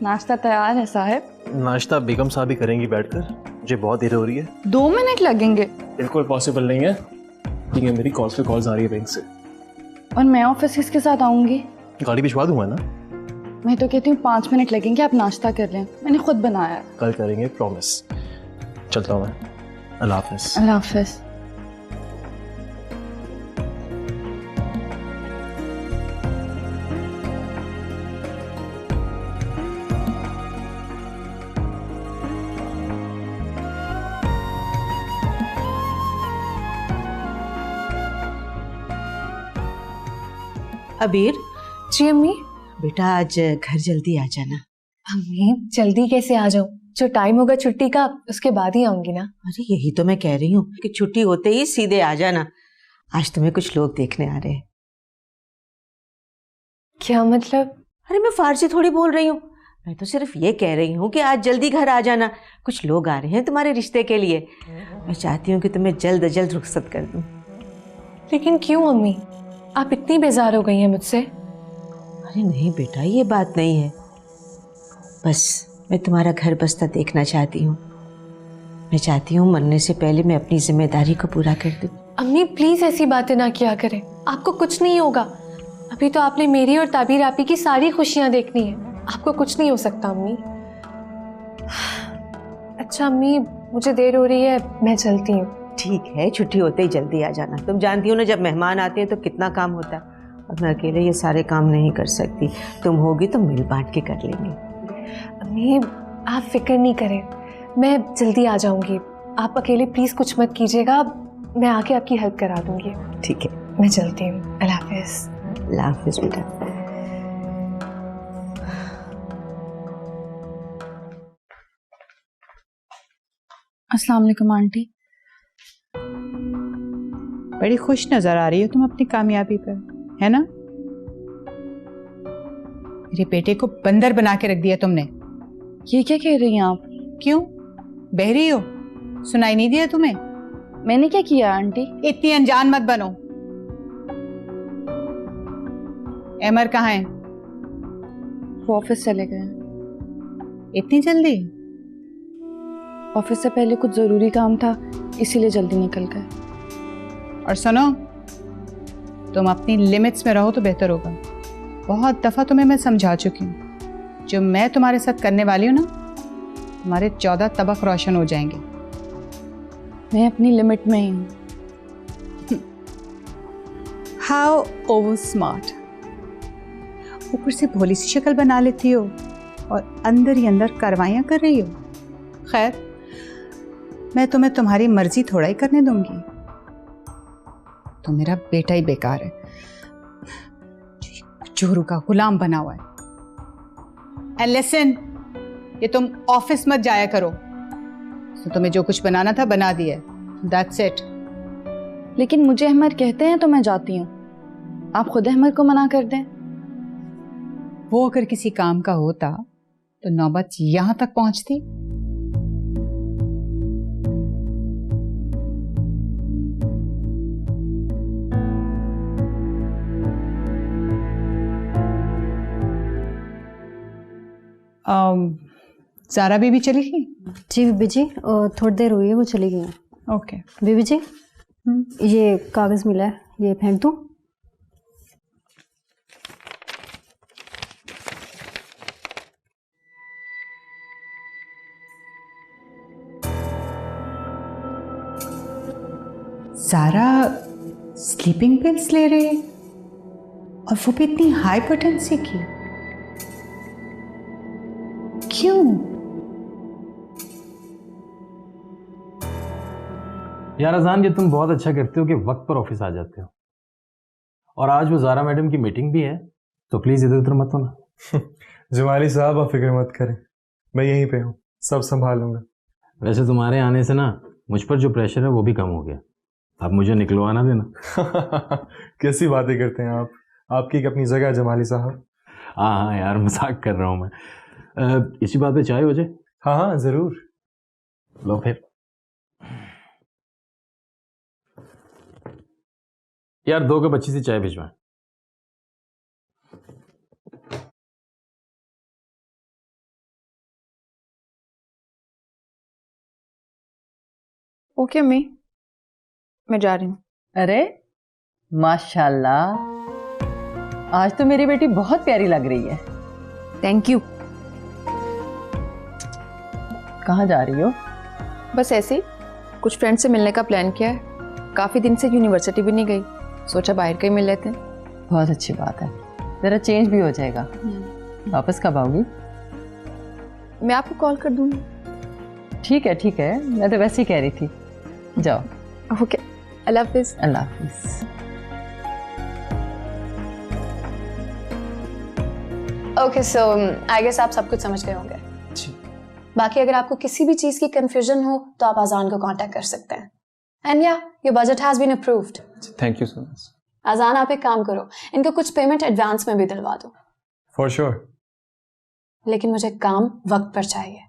नाश्ता तैयार है साहब। नाश्ता बेगम साहब ही करेंगी बैठकर, मुझे बहुत देर हो रही है। 2 मिनट लगेंगे। बिल्कुल पॉसिबल नहीं है, ठीक है। मेरी कॉल्स पे कॉल्स आ रही है बैंक से। और मैं ऑफिस किसके साथ आऊंगी? गाड़ी भिजवा दूंगा ना। मैं तो कहती हूँ 5 मिनट लगेंगे, आप नाश्ता कर लें, मैंने खुद बनाया है। कल करेंगे, प्रॉमिस। चलता हूँ मैं। अल्लाह हाफिज। अल्लाह हाफिज। अबीर, जी अम्मी। बेटा आज घर जल्दी आ जाना। अम्मी जल्दी कैसे आ जाऊं? जो टाइम होगा छुट्टी का उसके बाद ही आऊंगी ना। अरे यही तो मैं कह रही हूँ कि छुट्टी होते ही सीधे आ जाना। आज तुम्हें कुछ लोग देखने आ रहे हैं। क्या मतलब? अरे मैं फारसी थोड़ी बोल रही हूँ, मैं तो सिर्फ ये कह रही हूँ कि आज जल्दी घर आ जाना। कुछ लोग आ रहे हैं तुम्हारे रिश्ते के लिए। मैं चाहती हूँ कि तुम्हें जल्द अज जल्द रुखसत कर दूँ। लेकिन क्यों अम्मी, आप इतनी बेजार हो गई हैं मुझसे? अरे नहीं बेटा, ये बात नहीं है। बस मैं तुम्हारा घर बसता देखना चाहती हूँ। मैं चाहती हूँ मरने से पहले मैं अपनी जिम्मेदारी को पूरा कर दूँ। अम्मी प्लीज ऐसी बातें ना किया करें, आपको कुछ नहीं होगा। अभी तो आपने मेरी और ताबीर आपी की सारी खुशियां देखनी है, आपको कुछ नहीं हो सकता अम्मी। अच्छा अम्मी, मुझे देर हो रही है, मैं चलती हूँ। ठीक है, छुट्टी होते ही जल्दी आ जाना। तुम जानती हो ना, जब मेहमान आते हैं तो कितना काम होता है, और मैं अकेले ये सारे काम नहीं कर सकती। तुम होगी तो मिल बांट के कर लेंगे। अम्मी आप फिक्र नहीं करें, मैं जल्दी आ जाऊंगी। आप अकेले प्लीज कुछ मत कीजिएगा, मैं आके आपकी हेल्प करा दूंगी। ठीक है, मैं चलती हूँ। अल्लाह हाफिज। अल्लाह हाफिज बेटा। अस्सलाम वालेकुम आंटी। बड़ी खुश नजर आ रही हो तुम अपनी कामयाबी पर, है ना? मेरे बेटे को बंदर बना के रख दिया तुमने। ये क्या कह रही हैं आप? क्यों, बहरी हो? सुनाई नहीं दिया तुम्हें? मैंने क्या किया आंटी? इतनी अनजान मत बनो। एमर कहाँ है? वो ऑफिस चले गए। इतनी जल्दी? ऑफिस से पहले कुछ जरूरी काम था, इसीलिए जल्दी निकल गए। और सुनो, तुम अपनी लिमिट्स में रहो तो बेहतर होगा। बहुत दफा तुम्हें मैं समझा चुकी हूँ, जो मैं तुम्हारे साथ करने वाली हूँ ना, तुम्हारे 14 तबक रोशन हो जाएंगे। मैं अपनी लिमिट में ही हूँ। How over smart. ऊपर से भोली सी शक्ल बना लेती हो और अंदर ही अंदर कार्रवाइयाँ कर रही हो। खैर, मैं तुम्हें तुम्हारी मर्जी थोड़ा ही करने दूंगी। तो मेरा बेटा ही बेकार है, चोरू का गुलाम बना हुआ है। एंड लिसन, ये तुम ऑफिस मत जाया करो। तो तुम्हें जो कुछ बनाना था बना दिया, दैट्स इट। लेकिन मुझे अहमद कहते हैं तो मैं जाती हूँ, आप खुद अहमद को मना कर दें। वो अगर किसी काम का होता तो नौबत यहां तक पहुंचती। ज़ारा बीबी चली गई? जी बीबी जी, थोड़ी देर हुई है, वो चली गई हैं। ओके बीबी जी, ये कागज़ मिला है, ये फेंक दूँ? ज़ारा स्लीपिंग पिल्स ले रही है, और वो भी इतनी हाई पोटेंसी की। क्यों? यार अजान, ये तुम बहुत अच्छा करते हो कि वक्त पर ऑफिस आ जाते हो। और आज वो ज़ारा मैडम की मीटिंग भी है, तो प्लीज इधर उधर मत होना। जमाली साहब आप फिक्र मत करें, मैं यहीं पे हूँ, सब संभाल लूंगा। वैसे तुम्हारे आने से ना मुझ पर जो प्रेशर है वो भी कम हो गया। अब मुझे निकलवाना देना। कैसी बातें करते हैं आप, आपकी एक अपनी जगह है जमाली साहब। हाँ हाँ यार, मजाक कर रहा हूँ मैं। इसी बात पे चाय हो जाए? हाँ हाँ जरूर। लो फिर। यार 2 कप अच्छी सी चाय भिजवाएं। ओके अम्मी, मैं जा रही हूँ। अरे माशाल्लाह, आज तो मेरी बेटी बहुत प्यारी लग रही है। Thank you. कहाँ जा रही हो? बस ऐसे ही कुछ फ्रेंड से मिलने का प्लान किया है। काफ़ी दिन से यूनिवर्सिटी भी नहीं गई, सोचा बाहर कहीं मिल लेते हैं। बहुत अच्छी बात है, ज़रा चेंज भी हो जाएगा। वापस कब आओगी? मैं आपको कॉल कर दूँगी। ठीक है, मैं तो वैसे ही कह रही थी। जाओ। ओके, अल्लाह हाफिज़। अल्लाह हाफिज़। ओके सो आई गेस आप सब कुछ समझ गए होंगे। बाकी अगर आपको किसी भी चीज़ की कंफ्यूजन हो तो आप अजान को कांटेक्ट कर सकते हैं। एंड या your budget has been approved. Thank you so much. अजान आप एक काम करो, इनको कुछ पेमेंट एडवांस में भी दिलवा दो। For sure. लेकिन मुझे काम वक्त पर चाहिए।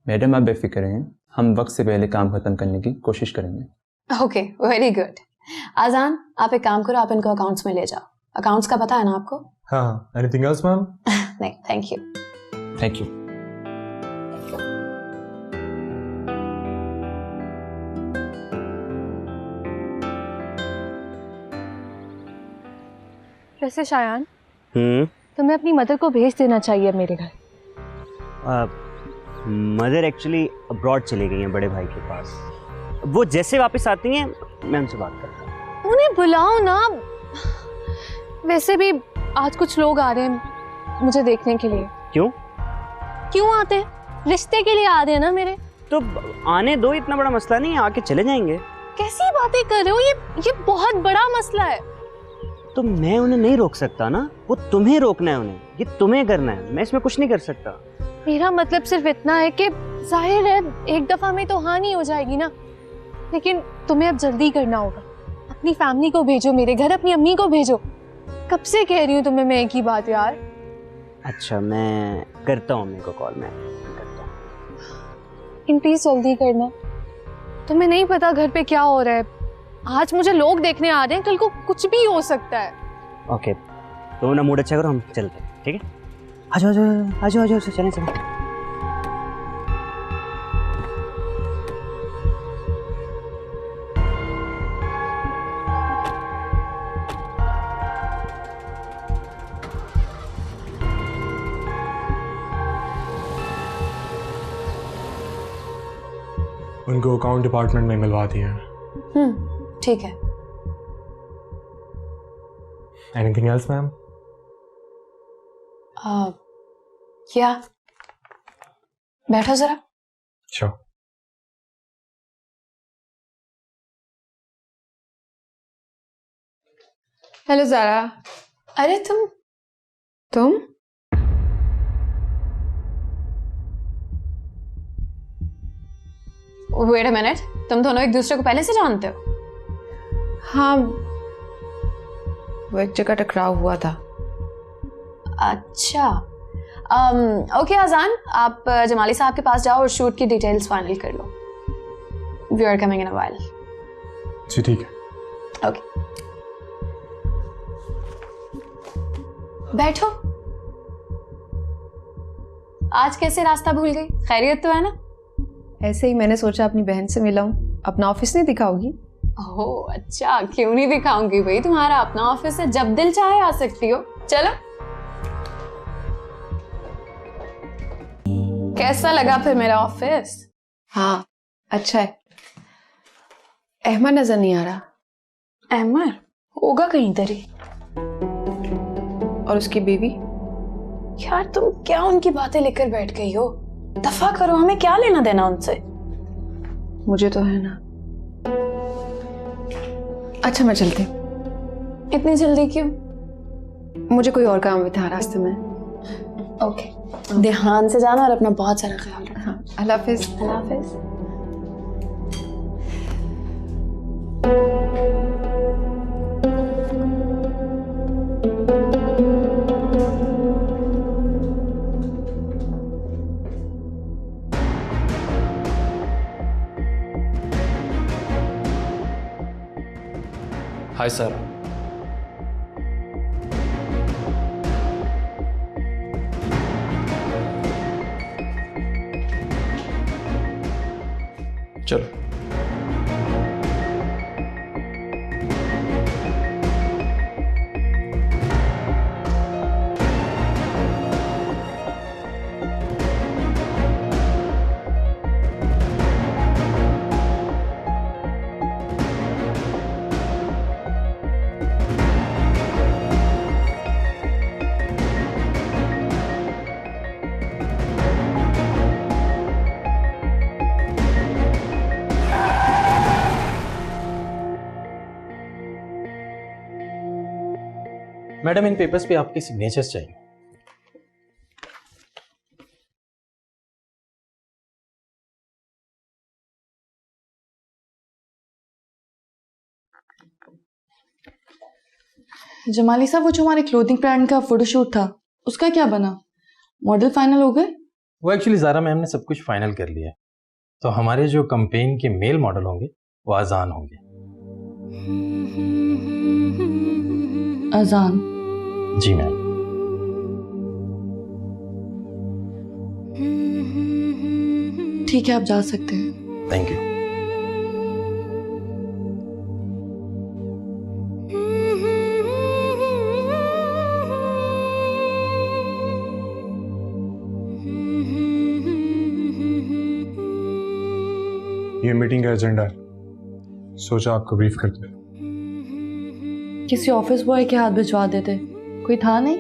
मैडम आप बेफिक्र रहें, हम वक्त से पहले काम खत्म करने की कोशिश करेंगे। Okay very good. अजान आप एक काम करो, आप इनको अकाउंट्स में ले जाओ। अकाउंट्स का पता है ना आपको? हाँ, एनीथिंग एल्स मैम? नहीं, थैंक यू। Thank you. वैसे शायान, तुम्हें अपनी मदर को भेज देना चाहिए मेरे घर। मदर एक्चुअली अब्रॉड चली गई हैं बड़े भाई के पास। वो जैसे वापस आती हैं मैं उनसे बात करता हूँ। उन्हें बुलाओ ना। वैसे भी आज कुछ लोग आ रहे हैं मुझे देखने के लिए। क्यों आते हैं? रिश्ते के लिए आ रहे हैं ना मेरे। तो आने दो, इतना बड़ा मसला नहीं है, आके चले जाएंगे। कैसी बातें कर रहे हो? ये बहुत बड़ा मसला है। तो मैं उन्हें नहीं रोक सकता ना, वो तुम्हें रोकना है, उन्हें ये तुम्हें करना है, मैं इसमें कुछ नहीं कर सकता। मेरा मतलब सिर्फ इतना है कि जाहिर है एक दफा में तो हानि हो जाएगी ना, लेकिन तुम्हें अब जल्दी करना होगा। अपनी फैमिली को भेजो मेरे घर, अपनी अम्मी को भेजो। कब से कह रही हूँ तुम्हें मैं एक ही बात यार। अच्छा मैं करता हूँ अम्मी को कॉल, मैं करता हूँ। लेकिन प्लीज जल्दी करना। तुम्हें नहीं पता घर पे क्या हो रहा है। आज मुझे लोग देखने आ रहे हैं, कल को कुछ भी हो सकता है। ओके तो ना मूड अच्छा करो, हम चलते हैं, ठीक है? आ जाओ चलें। उनको अकाउंट डिपार्टमेंट में मिलवा दिया है। ठीक है। Anything else ma'am? क्या? बैठो जरा। श्योर। हेलो ज़ारा। अरे तुम वेट अ मिनट, तुम दोनों एक दूसरे को पहले से जानते हो? हाँ, वो एक जगह टकराव हुआ था। अच्छा ओके अजान, आप जमाली साहब के पास जाओ और शूट की डिटेल्स फाइनल कर लो। We are coming in a while. जी ठीक है। ओके बैठो। आज कैसे रास्ता भूल गई? खैरियत तो है ना? ऐसे ही मैंने सोचा अपनी बहन से मिलाऊं। अपना ऑफिस नहीं दिखाओगी? ओह अच्छा, क्यों नहीं दिखाऊंगी भाई, तुम्हारा अपना ऑफिस है, जब दिल चाहे आ सकती हो। चलो। कैसा लगा फिर मेरा ऑफिस? हाँ अच्छा है। अहमद नजर नहीं आ रहा। अहमद होगा कहीं इधर ही। और उसकी बीवी? यार तुम क्या उनकी बातें लेकर बैठ गई हो? दफा करो, हमें क्या लेना देना उनसे। मुझे तो है ना। अच्छा मैं चलती हूँ। इतनी जल्दी क्यों? मुझे कोई और काम भी था रास्ते में। ओके ध्यान से जाना और अपना बहुत सारा ख्याल रखना। हाँ, अल्लाह हाफिज। अल्लाह हाफिज। Hi sir. चलो। मैडम इन पेपर्स पे आपके सिग्नेचर्स चाहिए। जमाली साहब, वो जो हमारे क्लोथिंग ब्रांड का फोटोशूट था उसका क्या बना? मॉडल फाइनल हो गए? वो एक्चुअली ज़ारा मैम ने सब कुछ फाइनल कर लिया है, तो हमारे जो कैंपेन के मेल मॉडल होंगे वो अजान होंगे। अजान? जी मैम। ठीक है, आप जा सकते हैं। Thank you. ये मीटिंग का एजेंडा है, सोचा आपको ब्रीफ करते हैं। किसी ऑफिस बॉय के हाथ भिजवा देते, कोई था नहीं।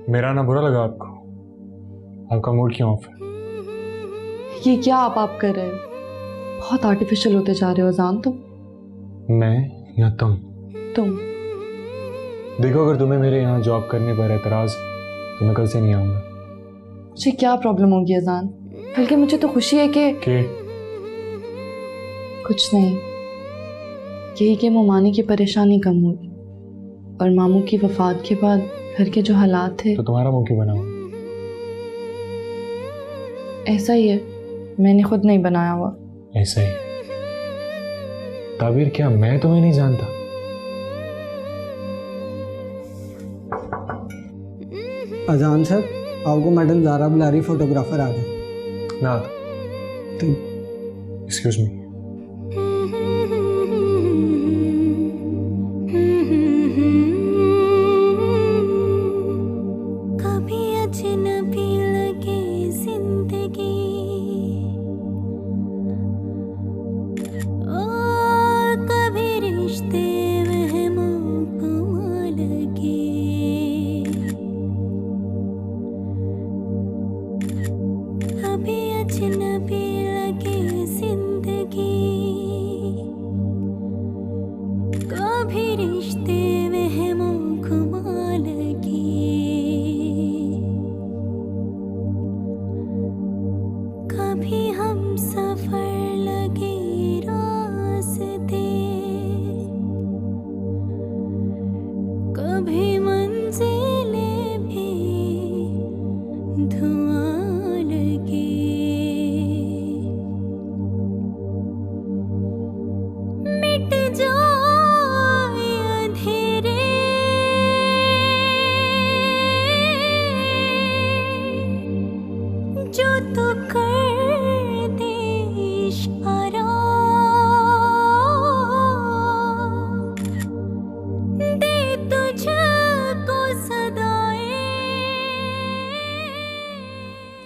मेरा ना बुरा लगा आपको? आपका मूड क्यों ऑफ है? ये क्या आप कर रहे हो? बहुत आर्टिफिशियल होते जा रहे हो अजान तुम। मैं या तुम? तुम। देखो, अगर तुम्हें मेरे यहाँ जॉब करने पर एतराज है तो मैं कल से नहीं आऊँगा। मुझे क्या प्रॉब्लम होगी अजान? बल्कि मुझे तो खुशी है कि कुछ नहीं, यही कि मोमानी की परेशानी कम हुई और मामू की वफात के बाद घर के जो हालात थे। तो तुम्हारा मुंह क्यों बना हुआ? ऐसा ही है, मैंने खुद नहीं बनाया हुआ। ऐसा ही? ताबीर, क्या मैं तुम्हें नहीं जानता? अजान सर, आपको मैडम ज़ारा बुला रही, फोटोग्राफर आ गए। ना, एक्सक्यूज मी।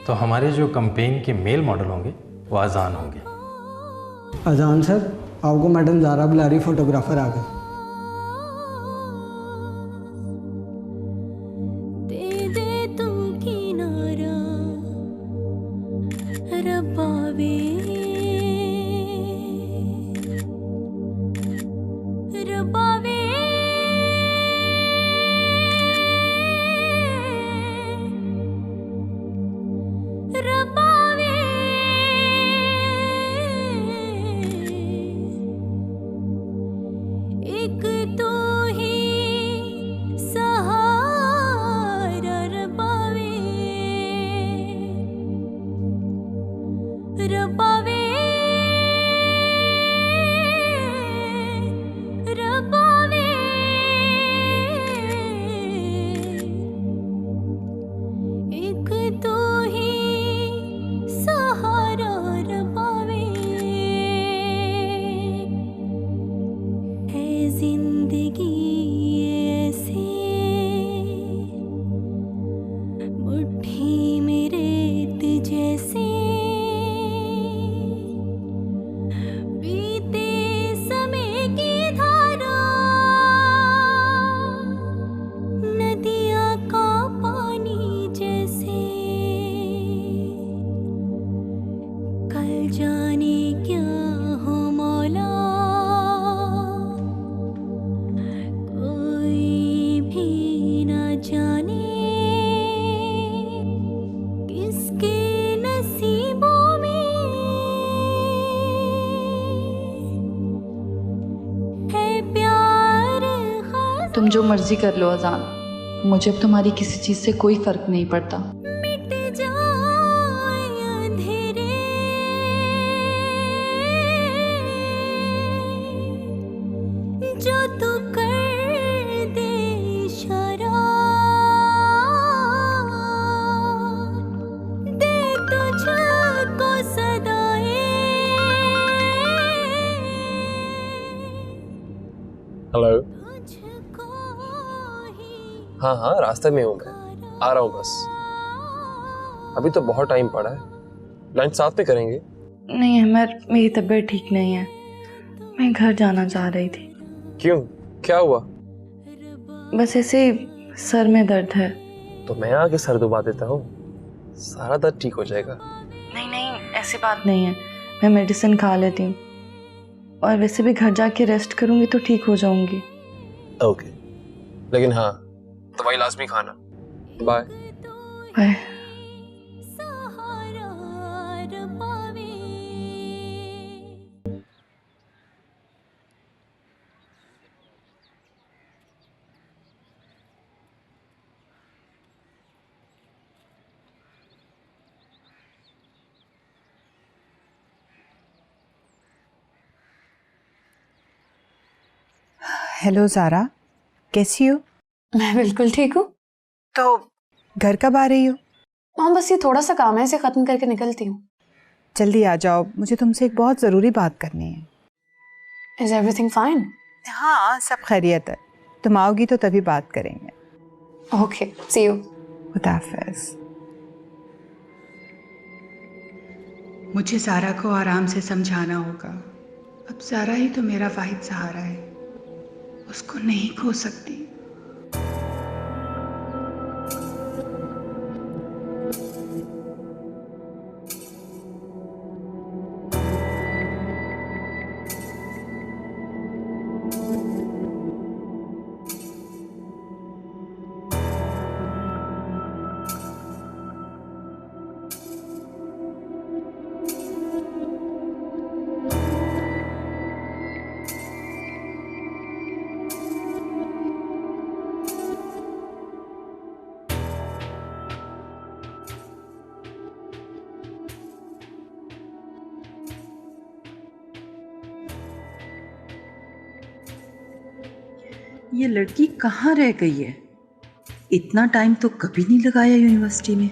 तो हमारे जो कैंपेन के मेल मॉडल होंगे वो अजान होंगे। अजान सर, आपको मैडम ज़ारा बुला रही, फोटोग्राफर आ गए। तुम जो मर्जी कर लो अजान, मुझे अब तुम्हारी किसी चीज़ से कोई फ़र्क नहीं पड़ता। हेलो। हाँ हाँ, रास्ते में हूँ मैं, आ रहा हूँ बस। अभी तो बहुत टाइम पड़ा है, लंच साथ में करेंगे। नहीं अमर, मेरी तबीयत ठीक नहीं है, मैं घर जाना चाह रही थी। क्यों, क्या हुआ? बस ऐसे ही सर में दर्द है। तो मैं आके सर दुबा देता हूँ, सारा दर्द ठीक हो जाएगा। नहीं नहीं, ऐसी बात नहीं है, मैं मेडिसिन खा लेती हूँ और वैसे भी घर जाके रेस्ट करूँगी तो ठीक हो जाऊँगी। ओके, लेकिन हाँ, दवाई लाजमी खाना। Bye bye. हेलो ज़ारा, कैसी हो? मैं बिल्कुल ठीक हूँ। तो घर कब आ रही हो? माँ बस ये थोड़ा सा काम है, इसे ख़त्म करके निकलती हूँ। जल्दी आ जाओ, मुझे तुमसे एक बहुत ज़रूरी बात करनी है। Is everything fine? हाँ, सब खैरियत है। तुम आओगी तो तभी बात करेंगे। Okay, see you. खुदा हाफिज़। मुझे ज़ारा को आराम से समझाना होगा। अब ज़ारा ही तो मेरा वाहिद सहारा है, उसको नहीं खो सकती। ये लड़की कहाँ रह गई है? इतना टाइम तो कभी नहीं लगाया यूनिवर्सिटी में।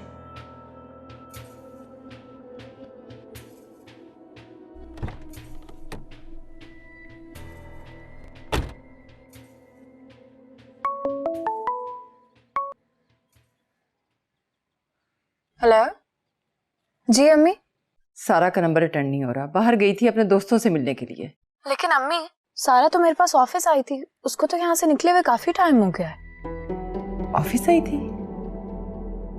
हेलो जी अम्मी। सारा का नंबर अटेंड नहीं हो रहा, बाहर गई थी अपने दोस्तों से मिलने के लिए। लेकिन अम्मी, सारा तो मेरे पास ऑफिस आई थी, उसको तो यहाँ से निकले हुए काफी टाइम हो गया है। ऑफिस आई थी?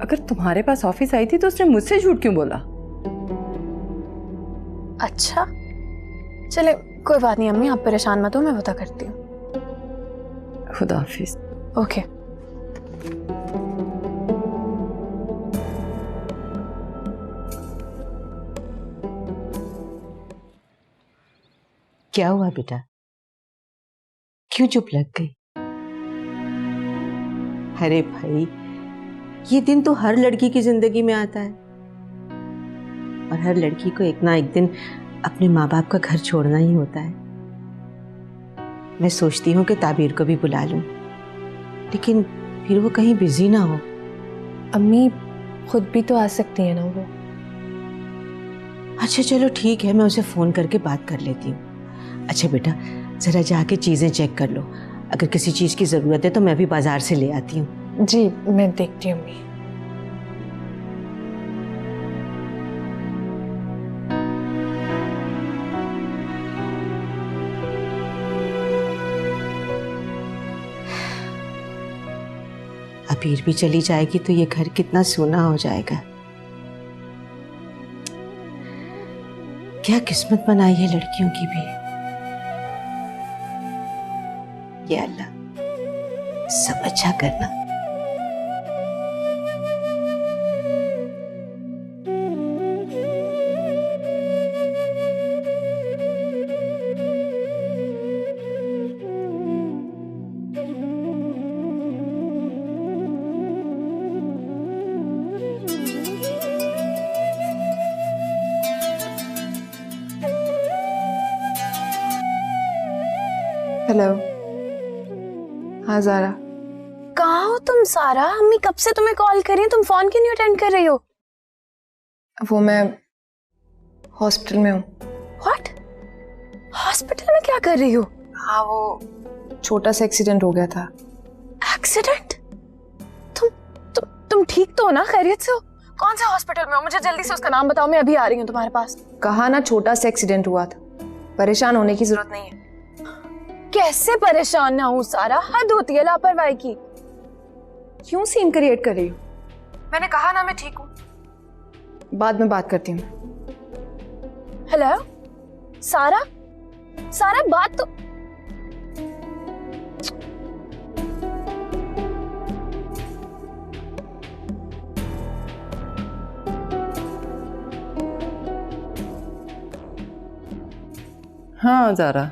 अगर तुम्हारे पास ऑफिस आई थी तो उसने मुझसे झूठ क्यों बोला? अच्छा चले, कोई बात नहीं अम्मी, आप परेशान मत हो, मैं पता करती हूँ। खुदा हाफिज। ओके। क्या हुआ बेटा, क्यों चुप लग गई? अरे भाई, ये दिन तो हर लड़की की जिंदगी में आता है और हर लड़की को एक ना एक दिन अपने माँ बाप का घर छोड़ना ही होता है। मैं सोचती हूँ कि ताबीर को भी बुला लूं, लेकिन फिर वो कहीं बिजी ना हो। अम्मी खुद भी तो आ सकती है ना वो। अच्छा चलो ठीक है, मैं उसे फोन करके बात कर लेती हूँ। अच्छा बेटा, जरा जाके चीजें चेक कर लो, अगर किसी चीज की जरूरत है तो मैं भी बाजार से ले आती हूँ। जी मैं देखती हूँ अम्मी। अबीर भी चली जाएगी तो ये घर कितना सूना हो जाएगा। क्या किस्मत बनाई है लड़कियों की भी। या अल्लाह, सब अच्छा करना। हेलो। हाँ ज़ारा। कहाँ हो तुम सारा? अम्मी कब से तुम्हें कॉल कर रही है, तुम फोन क्यों नहीं अटेंड कर रही हो? वो मैं हॉस्पिटल में हूँ। व्हाट? हॉस्पिटल में क्या कर रही हो? हाँ, वो छोटा सा एक्सीडेंट हो गया था। एक्सीडेंट? तुम ठीक तो हो ना? खैरियत से हो? कौन से हॉस्पिटल में हो? मुझे जल्दी से उसका नाम बताओ, मैं अभी आ रही हूँ तुम्हारे पास। कहा ना छोटा सा एक्सीडेंट हुआ था, परेशान होने की जरूरत नहीं है। कैसे परेशान ना हूँ सारा, हद होती है लापरवाही की। क्यों सीन क्रिएट कर रही हो? मैंने कहा ना मैं ठीक हूँ। बाद में बात करती हूँ। हेलो सारा, सारा बात तो हाँ ज़ारा।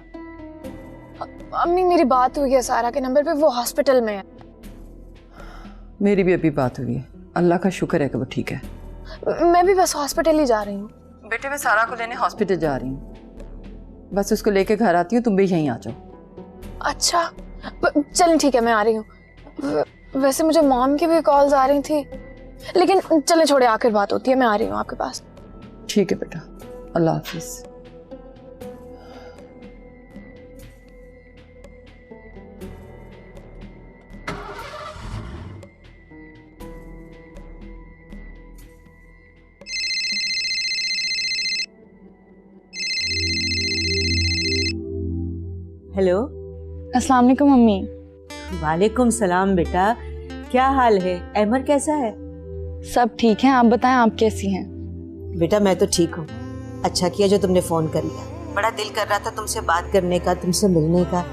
अम्मी मेरी बात हुई है सारा के नंबर पे, वो हॉस्पिटल में है। मेरी भी अभी बात हुई है, अल्लाह का शुक्र है कि वो ठीक है। मैं भी बस हॉस्पिटल ही जा रही हूँ। बेटे मैं सारा को लेने हॉस्पिटल जा रही हूँ, बस उसको लेके घर आती हूँ, तुम भी यहीं आ जाओ। अच्छा चलें ठीक है, मैं आ रही हूँ। वैसे मुझे मॉम की भी कॉल्स आ रही थी, लेकिन चले छोड़े, आखिर बात होती है, मैं आ रही हूँ आपके पास। ठीक है बेटा, अल्लाह हाफिज। हेलो। अस्सलाम वालेकुम मम्मी। वालेकुम सलाम बेटा, क्या हाल है? अमर कैसा है? सब ठीक है, आप बताएं आप कैसी हैं? बेटा मैं तो ठीक हूँ। अच्छा किया जो तुमने फ़ोन कर लिया, बड़ा दिल कर रहा था तुमसे बात करने का, तुमसे मिलने का।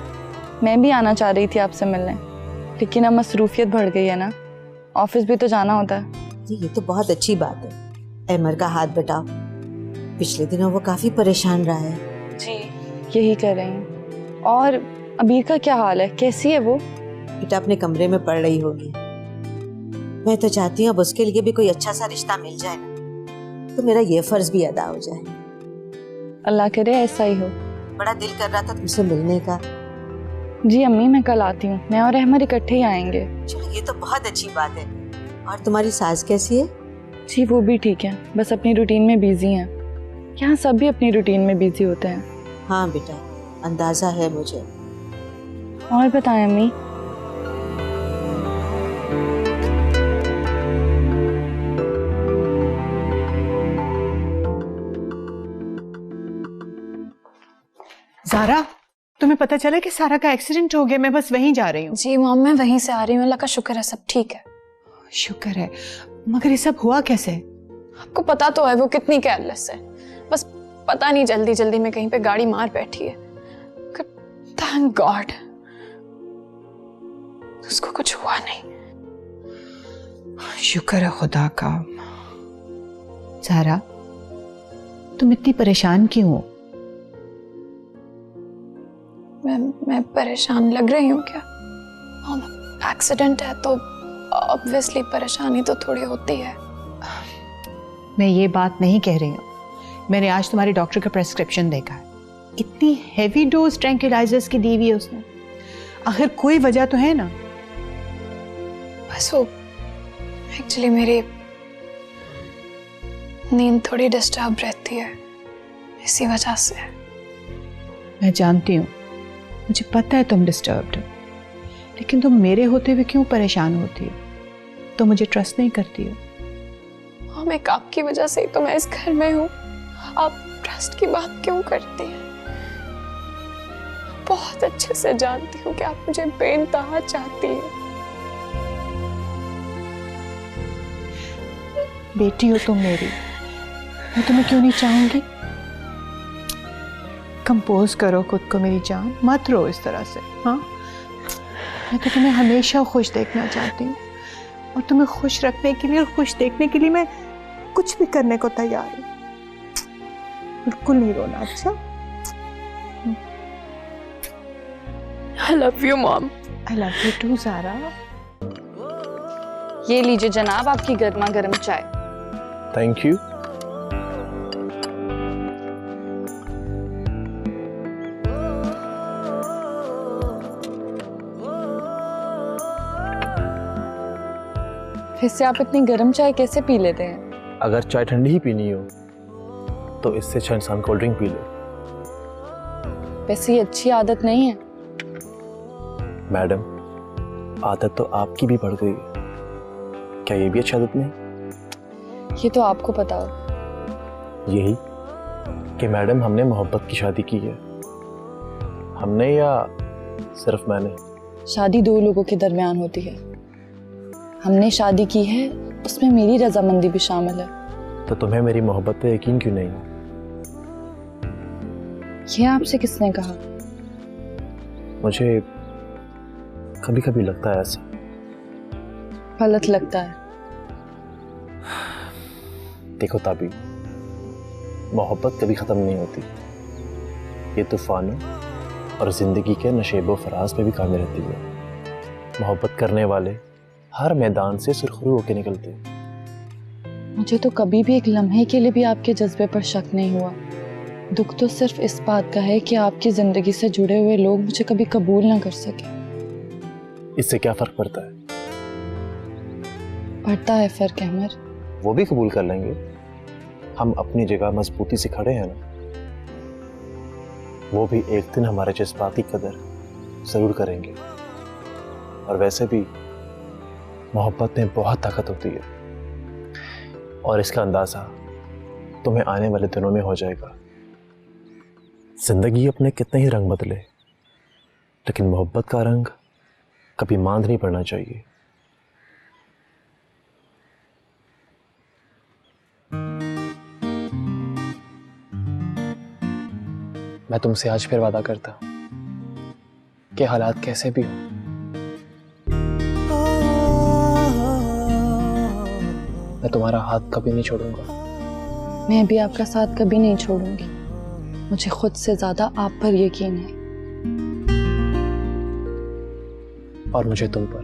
मैं भी आना चाह रही थी आपसे मिलने, लेकिन अब मसरूफियत बढ़ गई है ना, ऑफिस भी तो जाना होता है। जी ये तो बहुत अच्छी बात है। अमर का हाथ बटाओ, पिछले दिनों वो काफ़ी परेशान रहा है। जी यही कर रही हूँ। और अबीर का क्या हाल है, कैसी है वो? बेटा अपने कमरे में पड़ रही होगी। मैं तो चाहती हूँ अब उसके लिए भी कोई अच्छा सा रिश्ता मिल जाए ना, तो मेरा ये फर्ज भी अदा हो जाए। अल्लाह करे ऐसा ही हो। बड़ा दिल कर रहा था तुमसे मिलने का। जी अम्मी मैं कल आती हूँ, मैं और अहमद इकट्ठे ही आएंगे। चलो ये तो बहुत अच्छी बात है। और तुम्हारी सास कैसी है? जी वो भी ठीक है, बस अपनी रूटीन में बिजी हैं। यहाँ सब भी अपनी रूटीन में बिजी होते हैं। हाँ बेटा अंदाजा है मुझे। और बताएं अम्मी। ज़ारा, तुम्हें पता चला कि सारा का एक्सीडेंट हो गया? मैं बस वहीं जा रही हूँ। जी मॉम मैं वहीं से आ रही हूँ, अल्लाह का शुक्र है सब ठीक है। शुक्र है, मगर ये सब हुआ कैसे? आपको पता तो है वो कितनी केयरलेस है, बस पता नहीं जल्दी जल्दी में कहीं पे गाड़ी मार बैठी है। थैंक गॉड उसको कुछ हुआ नहीं। शुक्र है खुदा का। ज़ारा तुम इतनी परेशान क्यों हो? मैं परेशान लग रही हूँ क्या? एक्सीडेंट है तो ऑब्वियसली परेशानी तो थोड़ी होती है। मैं ये बात नहीं कह रही हूँ, मैंने आज तुम्हारे डॉक्टर का प्रेस्क्रिप्शन देखा है, इतनी हेवी डोज ट्रैंक्विलाइजर्स की दी हुई है उसने। आखिर कोई वजह तो है ना? बस वो एक्चुअली मेरी नींद थोड़ी डिस्टर्ब रहती है, इसी वजह से। मैं जानती हूँ, मुझे पता है तुम डिस्टर्ब्ड हो, लेकिन तुम मेरे होते हुए क्यों परेशान होती हो? तो मुझे ट्रस्ट नहीं करती हो? हम एक आपकी वजह से ही तो मैं इस घर में हूँ, आप ट्रस्ट की बात क्यों करती हैं? बहुत अच्छे से जानती हूँ कि आप मुझे बेइंतहा चाहती हैं। बेटी हो तुम मेरी, मैं तुम्हें क्यों नहीं चाहूंगी? कंपोज करो खुद को मेरी जान, मत रो इस तरह से। हाँ मैं तो तुम्हें हमेशा खुश देखना चाहती हूँ, और तुम्हें खुश रखने के लिए और खुश देखने के लिए मैं कुछ भी करने को तैयार हूँ। बिल्कुल नहीं रोना, अच्छा? I love you mom. I love you too Zaara. ये लीजिए जनाब आपकी गर्मा गर्म चाय। Thank you. फिर से आप इतनी गर्म चाय कैसे पी लेते हैं? अगर चाय ठंडी ही पीनी हो तो इससे अच्छा इंसान कोल्ड ड्रिंक पी ले। वैसे ये अच्छी आदत नहीं है। मैडम, आदत तो आपकी भी बढ़ गई है, क्या ये भी अच्छी आदत नहीं? ये तो आपको पता हो। यही कि मैडम हमने मोहब्बत की शादी की है। हमने या सिर्फ मैंने? शादी दो लोगों के दरमियान होती है। हमने शादी की है, उसमें मेरी रजामंदी भी शामिल है। तो तुम्हें मेरी मोहब्बत पे यकीन क्यों नहीं? ये आपसे किसने कहा? मुझे कभी कभी लगता है ऐसा। गलत लगता है। देखो ताबी, मोहब्बत कभी ख़त्म नहीं होती। ये तूफानों और ज़िंदगी के नशेबो फराज पे भी कायम रहती है। मोहब्बत करने वाले हर मैदान से सुरखरू होकर निकलते हैं। मुझे तो कभी भी एक लम्हे के लिए भी आपके जज्बे पर शक नहीं हुआ। दुख तो सिर्फ इस बात का है कि आपकी ज़िंदगी से जुड़े हुए लोग मुझे कभी कबूल ना कर सके। इससे क्या फ़र्क पड़ता है? पड़ता है फ़र्क अहमर। वो भी कबूल कर लेंगे। हम अपनी जगह मजबूती से खड़े हैं ना। वो भी एक दिन हमारे जज्बाती कदर जरूर करेंगे। और वैसे भी मोहब्बत में बहुत ताकत होती है, और इसका अंदाजा तुम्हें आने वाले दिनों में हो जाएगा। जिंदगी अपने कितने ही रंग बदले, लेकिन मोहब्बत का रंग कभी मांद नहीं पड़ना चाहिए। मैं तुमसे आज फिर वादा करता हूं कि हालात कैसे भी हो, मैं तुम्हारा हाथ कभी नहीं छोड़ूंगा। मैं भी आपका साथ कभी नहीं छोड़ूंगी। मुझे खुद से ज्यादा आप पर यकीन है। और मुझे तुम पर।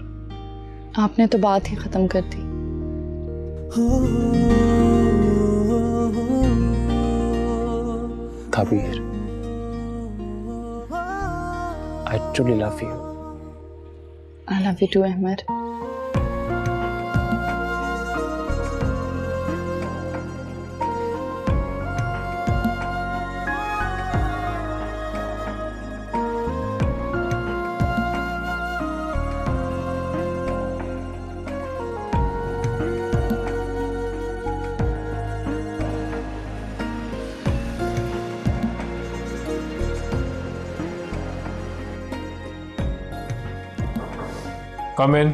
आपने तो बात ही खत्म कर दी। Kabir, I truly love you. I love you too, Ahmar. Come in.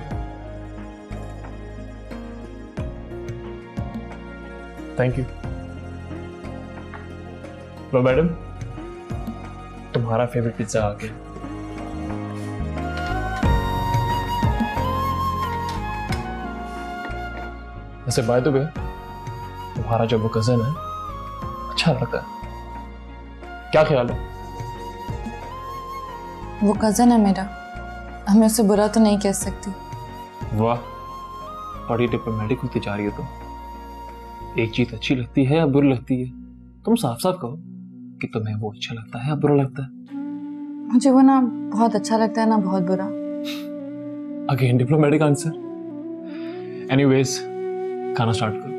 Thank you. लो मैडम, तुम्हारा फेवरेट पिज्जा आ गया। वैसे बाय द वे, तुम्हारा जो वो कजन है अच्छा लगता है, क्या ख्याल है? वो कजन है मेरा, हमें उसे बुरा तो नहीं कह सकती। वाह, बड़ी डिप्लोमेटिक होती जा रही हो तुम। एक चीज अच्छी लगती है या बुरी लगती है, तुम साफ साफ कहो कि तुम्हें वो अच्छा लगता है या बुरा लगता है। मुझे वो ना बहुत अच्छा लगता है ना बहुत बुरा। Again diplomatic answer. एनीवेज, खाना स्टार्ट करो।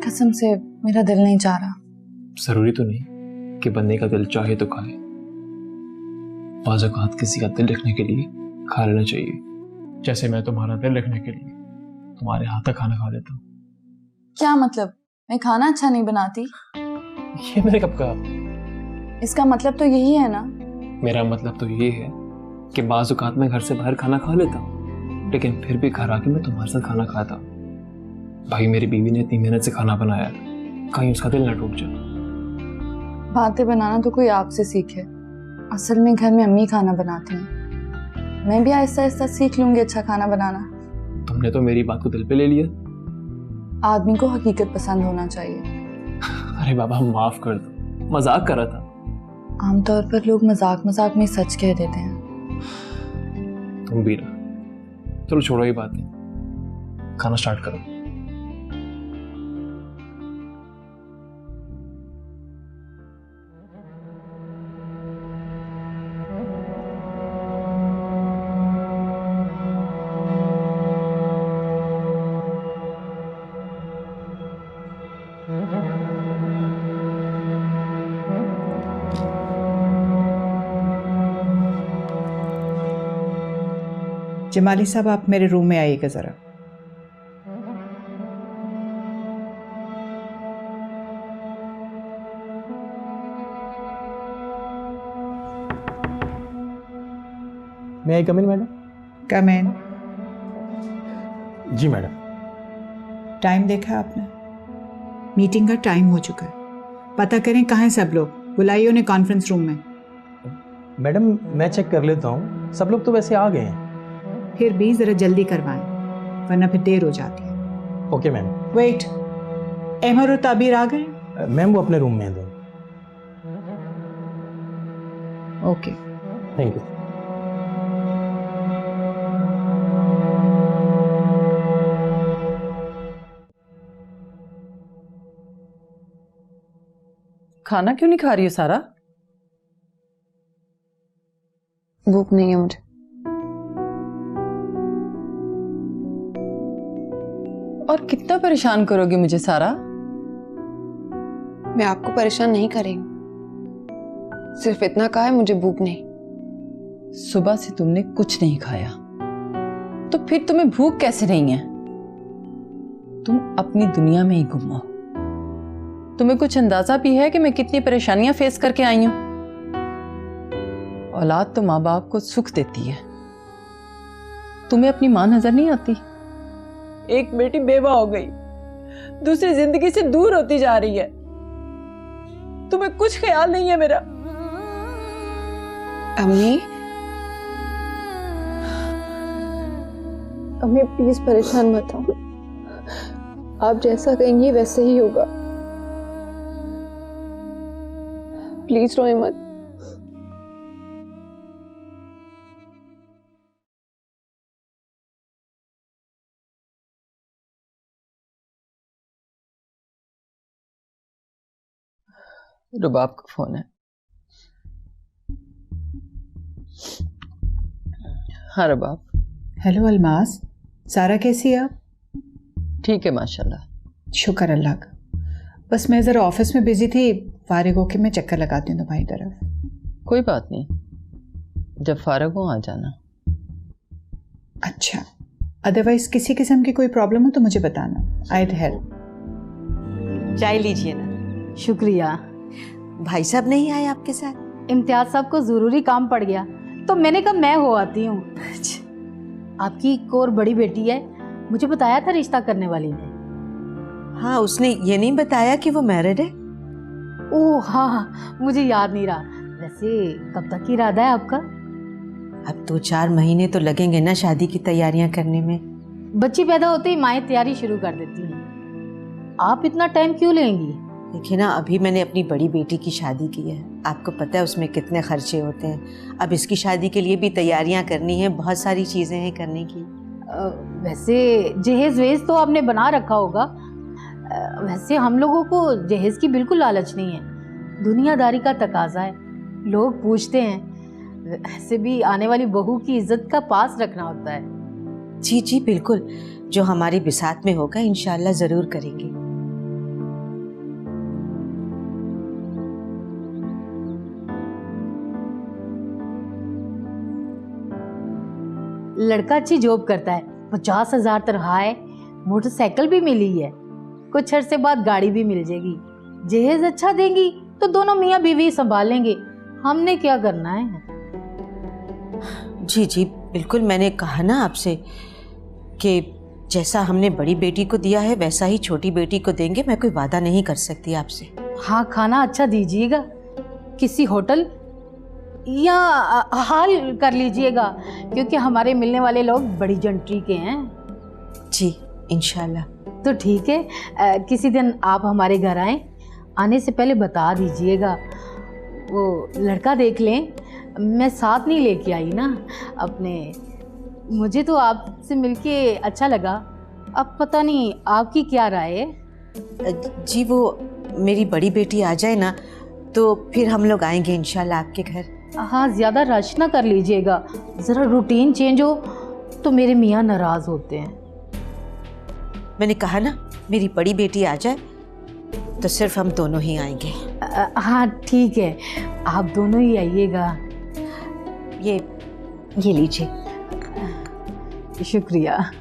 कसम से मेरा दिल नहीं चाह रहा। जरूरी तो नहीं कि बंदे का दिल चाहे तो खाए। बाज़ औक़ात किसी का दिल रखने के लिए खा लेना चाहिए। जैसे मैं तुम्हारा दिल रखने के लिए तुम्हारे हाथ का खाना खा लेता हूँ। क्या मतलब? मैं खाना अच्छा नहीं बनाती? ये मैंने कब कहा? इसका मतलब तो यही है ना? मेरा मतलब तो ये है कि बाज़ औक़ात मैं घर से बाहर खाना खा लेता हूँ, लेकिन फिर भी घर आके मैं तुम्हारे साथ खाना खाता हूँ। भाई, मेरी बीवी ने इतनी मेहनत से खाना बनाया, कहीं उसका दिल ना टूट जाए। बातें बनाना तो कोई आपसे सीखे। असल में घर में अम्मी खाना बनाती हैं। मैं भी आहिस्ता आहिस्ता सीख लूंगी अच्छा खाना बनाना। तुमने तो मेरी बात को दिल पे ले लिया। आदमी को हकीकत पसंद होना चाहिए। अरे बाबा, माफ कर दो, मजाक कर रहा था। आमतौर पर लोग मजाक मजाक में सच कह देते हैं। तुम भी ना। चलो छोड़ो ये बातें, खाना स्टार्ट करो। जमाली साहब, आप मेरे रूम में आइएगा ज़रा। मैं आई कम इन मैडम? कम इन। जी मैडम। टाइम देखा है आपने? मीटिंग का टाइम हो चुका है। पता करें कहाँ हैं सब लोग, बुलाइए उन्हें कॉन्फ्रेंस रूम में। मैडम मैं चेक कर लेता हूँ, सब लोग तो वैसे आ गए हैं। फिर भी ज़रा जल्दी करवाएं, वरना फिर देर हो जाती है। Okay ma'am. वेट, अहमद और ताबीर आ गए? मैम वो अपने रूम में हैं दोनों। Okay, thank you. खाना क्यों नहीं खा रही हो सारा? भूख नहीं है मुझे। और कितना परेशान करोगी मुझे सारा? मैं आपको परेशान नहीं कर रही हूँ, सिर्फ इतना कहा है मुझे भूख नहीं। सुबह से तुमने कुछ नहीं खाया, तो फिर तुम्हें भूख कैसे नहीं है? तुम अपनी दुनिया में ही गुम हो। तुम्हें कुछ अंदाजा भी है कि मैं कितनी परेशानियां फेस करके आई हूं? औलाद तो माँ बाप को सुख देती है। तुम्हें अपनी माँ नजर नहीं आती? एक बेटी बेवा हो गई, दूसरी जिंदगी से दूर होती जा रही है। तुम्हें कुछ ख्याल नहीं है मेरा? अम्मी, अम्मी प्लीज परेशान मत हो। आप जैसा कहेंगी वैसे ही होगा। प्लीज रोए मत। रुबाब का फोन है। हाँ रुबाब। हेलो अलमास, सारा कैसी है आप? ठीक है माशाल्लाह। शुक्र अल्लाह का। बस मैं ज़रा ऑफिस में बिजी थी, फारिग होके मैं चक्कर लगाती हूँ तुम्हारी तरफ। कोई बात नहीं, जब फारिग हो आ जाना। अच्छा, अदरवाइज किसी किस्म की कोई प्रॉब्लम हो तो मुझे बताना, आइड हेल्प। चाय लीजिए ना। शुक्रिया। भाई साहब नहीं आए आपके साथ? इम्तियाज साहब को ज़रूरी काम पड़ गया तो मैंने कहा मैं हो आती हूँ। आपकी एक और बड़ी बेटी है, मुझे बताया था रिश्ता करने वाली ने। हाँ, उसने ये नहीं बताया कि वो मैरिड है? ओह हाँ, मुझे याद नहीं रहा। वैसे कब तक की इरादा है आपका? अब 2-4 महीने तो लगेंगे ना शादी की तैयारियां करने में। बच्ची पैदा होते ही माएँ तैयारी शुरू कर देती हैं। आप इतना टाइम क्यों लेंगी? देखिए ना, अभी मैंने अपनी बड़ी बेटी की शादी की है, आपको पता है उसमें कितने खर्चे होते हैं। अब इसकी शादी के लिए भी तैयारियां करनी है, बहुत सारी चीज़ें हैं करने की। वैसे जहेज वेज तो आपने बना रखा होगा। वैसे हम लोगों को जहेज की बिल्कुल लालच नहीं है, दुनियादारी का तकाजा है। लोग पूछते हैं, वैसे भी आने वाली बहू की इज्जत का पास रखना होता है। जी जी बिल्कुल, जो हमारी बिसात में होगा इंशाल्लाह ज़रूर करेंगे। लड़का अच्छी जॉब करता है, 50,000 तनख्वाह है, मोटरसाइकिल भी मिली है, कुछ अरसे बाद गाड़ी भी मिल जाएगी। जहेज अच्छा देंगी तो दोनों मियाँ बीवी संभालेंगे, हमने क्या करना है। जी जी बिल्कुल, मैंने कहा ना आपसे कि जैसा हमने बड़ी बेटी को दिया है वैसा ही छोटी बेटी को देंगे। मैं कोई वादा नहीं कर सकती आपसे। हाँ, खाना अच्छा दीजिएगा, किसी होटल या हाल कर लीजिएगा, क्योंकि हमारे मिलने वाले लोग बड़ी जंट्री के हैं। जी इंशाल्लाह। तो ठीक है, किसी दिन आप हमारे घर आएं, आने से पहले बता दीजिएगा। वो लड़का देख लें, मैं साथ नहीं लेके आई ना अपने। मुझे तो आपसे मिलके अच्छा लगा, अब पता नहीं आपकी क्या राय है। जी वो मेरी बड़ी बेटी आ जाए ना तो फिर हम लोग आएंगे इंशाल्लाह आपके घर। हाँ, ज़्यादा रश ना कर लीजिएगा, ज़रा रूटीन चेंज हो तो मेरे मियाँ नाराज़ होते हैं। मैंने कहा ना, मेरी बड़ी बेटी आ जाए तो सिर्फ हम दोनों ही आएंगे। हाँ ठीक है, आप दोनों ही आइएगा। ये लीजिए। शुक्रिया।